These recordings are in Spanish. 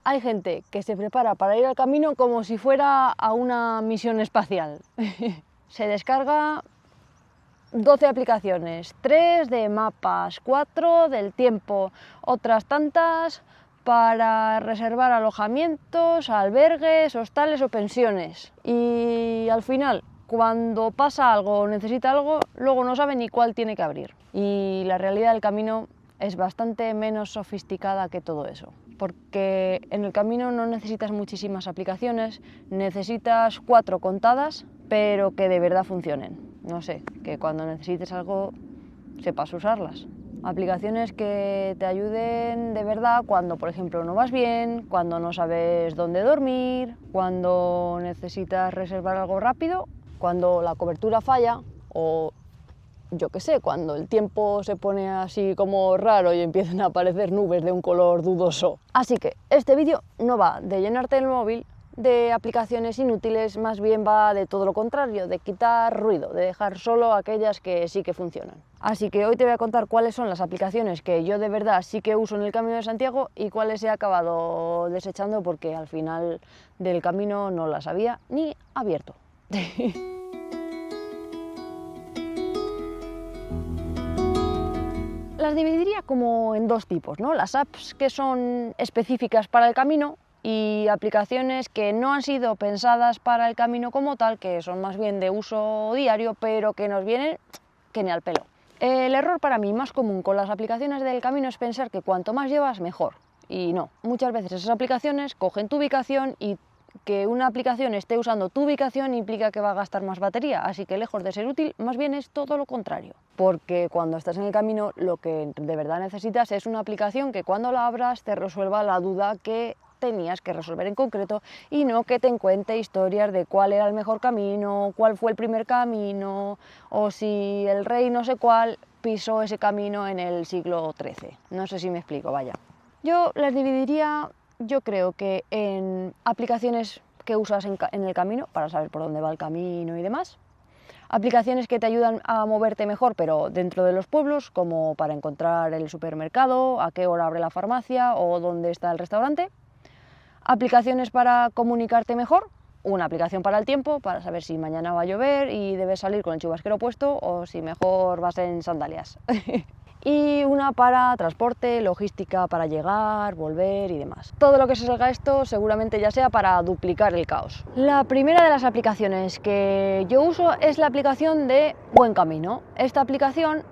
Hay gente que se prepara para ir al Camino como si fuera a una misión espacial. Se descarga 12 aplicaciones, 3 de mapas, 4 del tiempo, otras tantas para reservar alojamientos, albergues, hostales o pensiones. Y al final, cuando pasa algo o necesita algo, luego no sabe ni cuál tiene que abrir. Y la realidad del Camino es bastante menos sofisticada que todo eso. Porque en el Camino no necesitas muchísimas aplicaciones, necesitas 4 contadas, pero que de verdad funcionen. No sé, que cuando necesites algo sepas usarlas. Aplicaciones que te ayuden de verdad cuando, por ejemplo, no vas bien, cuando no sabes dónde dormir, cuando necesitas reservar algo rápido, cuando la cobertura falla o yo qué sé, cuando el tiempo se pone así como raro y empiezan a aparecer nubes de un color dudoso. Así que este vídeo no va de llenarte el móvil de aplicaciones inútiles, más bien va de todo lo contrario, de quitar ruido, de dejar solo aquellas que sí que funcionan. Así que hoy te voy a contar cuáles son las aplicaciones que yo de verdad sí que uso en el Camino de Santiago y cuáles he acabado desechando porque al final del camino no las había ni abierto. Las dividiría como en dos tipos, ¿no? Las apps que son específicas para el camino y aplicaciones que no han sido pensadas para el camino como tal, que son más bien de uso diario, pero que nos vienen que ni al pelo. El error para mí más común con las aplicaciones del camino es pensar que cuanto más llevas, mejor. Y no, muchas veces esas aplicaciones cogen tu ubicación y que una aplicación esté usando tu ubicación implica que va a gastar más batería, así que lejos de ser útil, más bien es todo lo contrario. Porque cuando estás en el camino, lo que de verdad necesitas es una aplicación que cuando la abras te resuelva la duda que tenías que resolver en concreto y no que te cuente historias de cuál era el mejor camino, cuál fue el primer camino o si el rey no sé cuál pisó ese camino en el siglo XIII. No sé si me explico, vaya. Yo las dividiría, yo creo que en aplicaciones que usas en el camino para saber por dónde va el camino y demás, aplicaciones que te ayudan a moverte mejor pero dentro de los pueblos, como para encontrar el supermercado, a qué hora abre la farmacia o dónde está el restaurante, aplicaciones para comunicarte mejor, una aplicación para el tiempo, para saber si mañana va a llover y debes salir con el chubasquero puesto o si mejor vas en sandalias. Y una para transporte, logística para llegar, volver y demás. Todo lo que se salga esto seguramente ya sea para duplicar el caos. La primera de las aplicaciones que yo uso es la aplicación de Buen Camino. Esta aplicación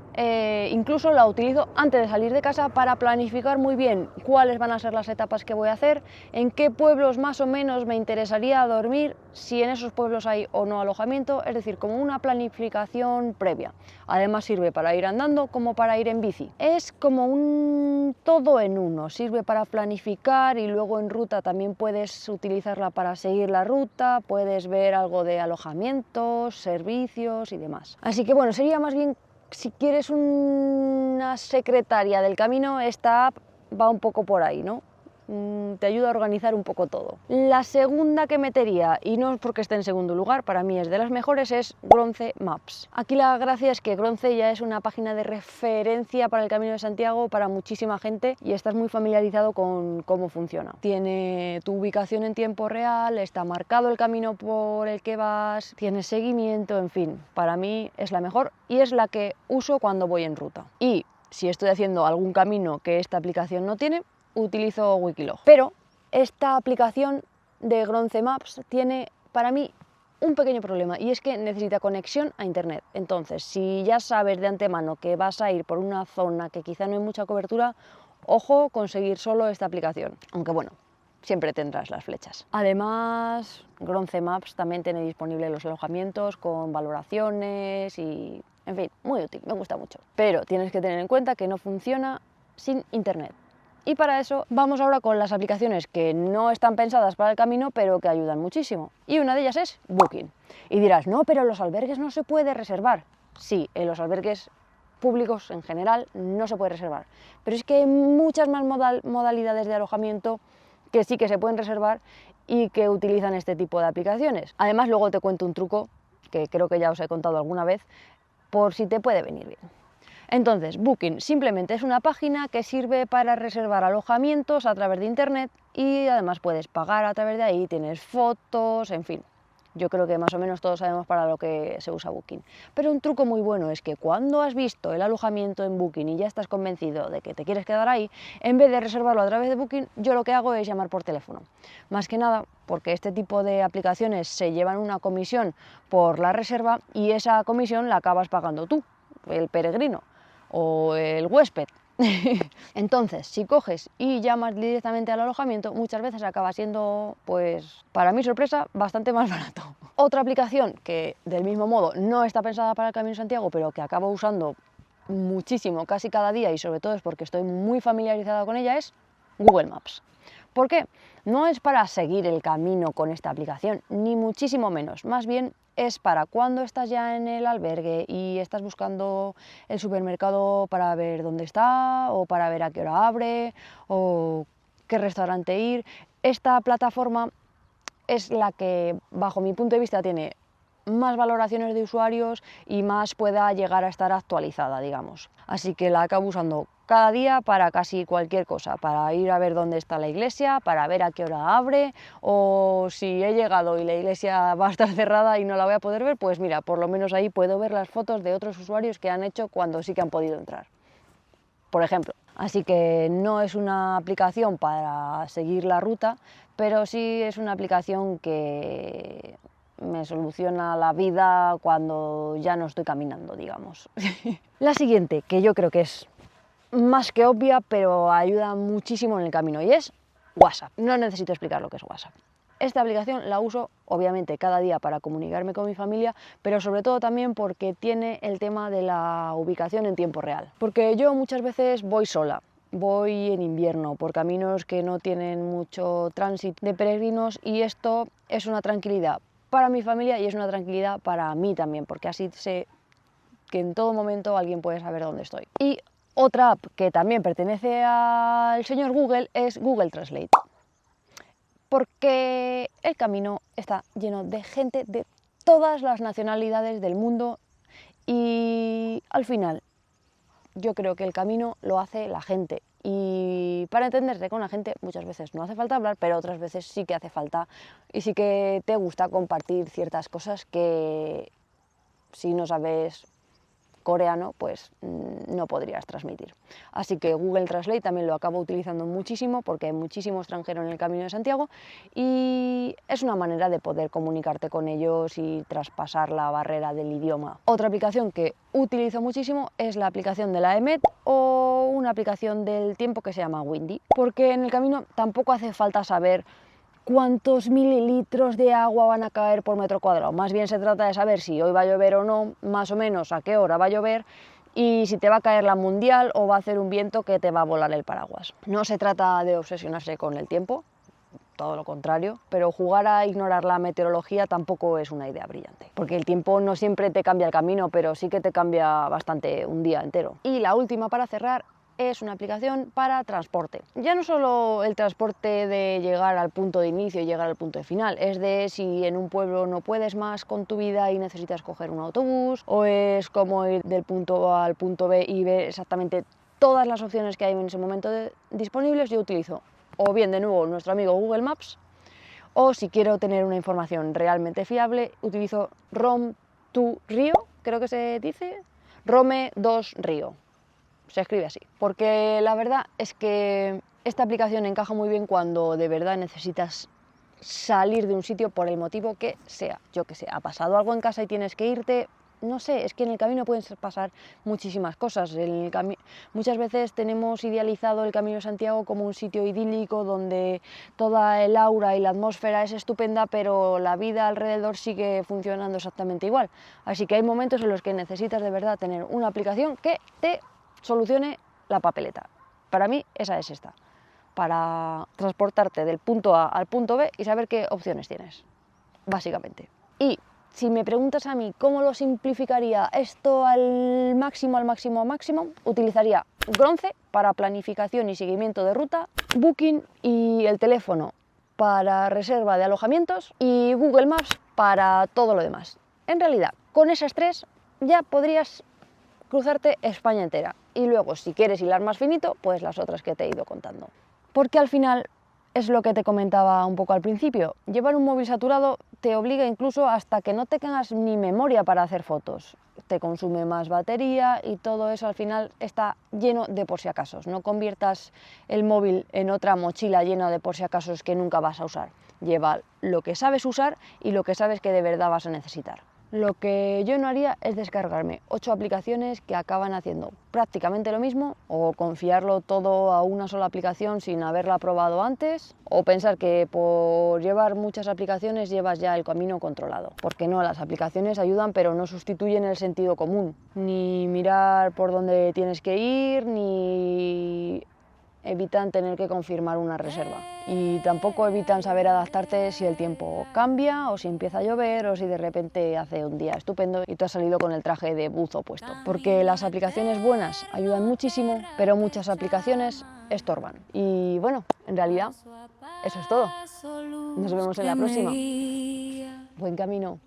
incluso la utilizo antes de salir de casa para planificar muy bien cuáles van a ser las etapas que voy a hacer, en qué pueblos más o menos me interesaría dormir, si en esos pueblos hay o no alojamiento, es decir, como una planificación previa. Además sirve para ir andando como para ir en bici. Es como un todo en uno, sirve para planificar y luego en ruta también puedes utilizarla para seguir la ruta, puedes ver algo de alojamientos, servicios y demás. Así que bueno, sería más bien, si quieres una secretaria del camino, esta app va un poco por ahí, ¿no? Te ayuda a organizar un poco todo. La segunda que metería, y no es porque esté en segundo lugar, para mí es de las mejores, es Gronce Maps. Aquí la gracia es que Gronce ya es una página de referencia para el Camino de Santiago para muchísima gente y estás muy familiarizado con cómo funciona. Tiene tu ubicación en tiempo real, está marcado el camino por el que vas, tiene seguimiento, en fin, para mí es la mejor y es la que uso cuando voy en ruta. Y si estoy haciendo algún camino que esta aplicación no tiene, utilizo Wikiloc. Pero esta aplicación de Gronce Maps tiene para mí un pequeño problema y es que necesita conexión a internet. Entonces, si ya sabes de antemano que vas a ir por una zona que quizá no hay mucha cobertura, ojo conseguir solo esta aplicación. Aunque bueno, siempre tendrás las flechas. Además, Gronce Maps también tiene disponibles los alojamientos con valoraciones y, en fin, muy útil, me gusta mucho. Pero tienes que tener en cuenta que no funciona sin internet. Y para eso vamos ahora con las aplicaciones que no están pensadas para el camino, pero que ayudan muchísimo. Y una de ellas es Booking. Y dirás, no, pero en los albergues no se puede reservar. Sí, en los albergues públicos en general no se puede reservar. Pero es que hay muchas más modalidades de alojamiento que sí que se pueden reservar y que utilizan este tipo de aplicaciones. Además, luego te cuento un truco, que creo que ya os he contado alguna vez, por si te puede venir bien. Entonces, Booking simplemente es una página que sirve para reservar alojamientos a través de internet y además puedes pagar a través de ahí, tienes fotos, en fin. Yo creo que más o menos todos sabemos para lo que se usa Booking. Pero un truco muy bueno es que cuando has visto el alojamiento en Booking y ya estás convencido de que te quieres quedar ahí, en vez de reservarlo a través de Booking, yo lo que hago es llamar por teléfono. Más que nada porque este tipo de aplicaciones se llevan una comisión por la reserva y esa comisión la acabas pagando tú, el peregrino o el huésped. Entonces, si coges y llamas directamente al alojamiento, muchas veces acaba siendo, pues, para mi sorpresa, bastante más barato. Otra aplicación que, del mismo modo, no está pensada para el Camino de Santiago, pero que acabo usando muchísimo, casi cada día, y sobre todo es porque estoy muy familiarizada con ella, es Google Maps. ¿Por qué? No es para seguir el camino con esta aplicación, ni muchísimo menos. Más bien es para cuando estás ya en el albergue y estás buscando el supermercado para ver dónde está, o para ver a qué hora abre, o qué restaurante ir. Esta plataforma es la que, bajo mi punto de vista, tiene más valoraciones de usuarios y más pueda llegar a estar actualizada, digamos. Así que la acabo usando cada día para casi cualquier cosa, para ir a ver dónde está la iglesia, para ver a qué hora abre, o si he llegado y la iglesia va a estar cerrada y no la voy a poder ver, pues mira, por lo menos ahí puedo ver las fotos de otros usuarios que han hecho cuando sí que han podido entrar, por ejemplo. Así que no es una aplicación para seguir la ruta, pero sí es una aplicación que me soluciona la vida cuando ya no estoy caminando, digamos. La siguiente, que yo creo que es más que obvia, pero ayuda muchísimo en el camino, y es WhatsApp. No necesito explicar lo que es WhatsApp. Esta aplicación la uso obviamente cada día para comunicarme con mi familia, pero sobre todo también porque tiene el tema de la ubicación en tiempo real. Porque yo muchas veces voy sola, voy en invierno por caminos que no tienen mucho tránsito de peregrinos, y esto es una tranquilidad para mi familia y es una tranquilidad para mí también, porque así sé que en todo momento alguien puede saber dónde estoy. Y otra app que también pertenece al señor Google es Google Translate, porque el camino está lleno de gente de todas las nacionalidades del mundo y al final yo creo que el camino lo hace la gente, y para entenderte con la gente muchas veces no hace falta hablar, pero otras veces sí que hace falta y sí que te gusta compartir ciertas cosas que si no sabes coreano, pues no podrías transmitir. Así que Google Translate también lo acabo utilizando muchísimo porque hay muchísimo extranjero en el Camino de Santiago y es una manera de poder comunicarte con ellos y traspasar la barrera del idioma. Otra aplicación que utilizo muchísimo es la aplicación de la EMET o una aplicación del tiempo que se llama Windy, porque en el camino tampoco hace falta saber cuántos mililitros de agua van a caer por metro cuadrado. Más bien se trata de saber si hoy va a llover o no, más o menos a qué hora va a llover y si te va a caer la mundial o va a hacer un viento que te va a volar el paraguas. No se trata de obsesionarse con el tiempo, todo lo contrario, pero jugar a ignorar la meteorología tampoco es una idea brillante, porque el tiempo no siempre te cambia el camino, pero sí que te cambia bastante un día entero. Y la última para cerrar es una aplicación para transporte. Ya no solo el transporte de llegar al punto de inicio y llegar al punto de final, es de si en un pueblo no puedes más con tu vida y necesitas coger un autobús, o es como ir del punto A al punto B y ver exactamente todas las opciones que hay en ese momento disponibles. Yo utilizo o bien de nuevo nuestro amigo Google Maps, o si quiero tener una información realmente fiable, utilizo Rom2Rio, creo que se dice, Rome2Rio. Se escribe así, porque la verdad es que esta aplicación encaja muy bien cuando de verdad necesitas salir de un sitio por el motivo que sea. Yo que sé, ha pasado algo en casa y tienes que irte, no sé, es que en el camino pueden pasar muchísimas cosas. Muchas veces tenemos idealizado el Camino de Santiago como un sitio idílico donde toda el aura y la atmósfera es estupenda, pero la vida alrededor sigue funcionando exactamente igual. Así que hay momentos en los que necesitas de verdad tener una aplicación que te solucione la papeleta. Para mí esa es esta, para transportarte del punto A al punto B y saber qué opciones tienes, básicamente. Y si me preguntas a mí cómo lo simplificaría esto al máximo, utilizaría Bronce para planificación y seguimiento de ruta, Booking y el teléfono para reserva de alojamientos y Google Maps para todo lo demás. En realidad, con esas tres ya podrías cruzarte España entera. Y luego, si quieres hilar más finito, pues las otras que te he ido contando. Porque al final es lo que te comentaba un poco al principio. Llevar un móvil saturado te obliga incluso hasta que no tengas ni memoria para hacer fotos. Te consume más batería y todo eso al final está lleno de por si acasos. No conviertas el móvil en otra mochila llena de por si acasos que nunca vas a usar. Lleva lo que sabes usar y lo que sabes que de verdad vas a necesitar. Lo que yo no haría es descargarme 8 aplicaciones que acaban haciendo prácticamente lo mismo, o confiarlo todo a una sola aplicación sin haberla probado antes, o pensar que por llevar muchas aplicaciones llevas ya el camino controlado. Porque no, las aplicaciones ayudan pero no sustituyen el sentido común, ni mirar por dónde tienes que ir, ni evitan tener que confirmar una reserva. Y tampoco evitan saber adaptarte si el tiempo cambia, o si empieza a llover, o si de repente hace un día estupendo y tú has salido con el traje de buzo puesto. Porque las aplicaciones buenas ayudan muchísimo, pero muchas aplicaciones estorban. Y bueno, en realidad, eso es todo. Nos vemos en la próxima. Buen camino.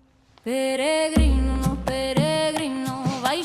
Peregrino, peregrino, vai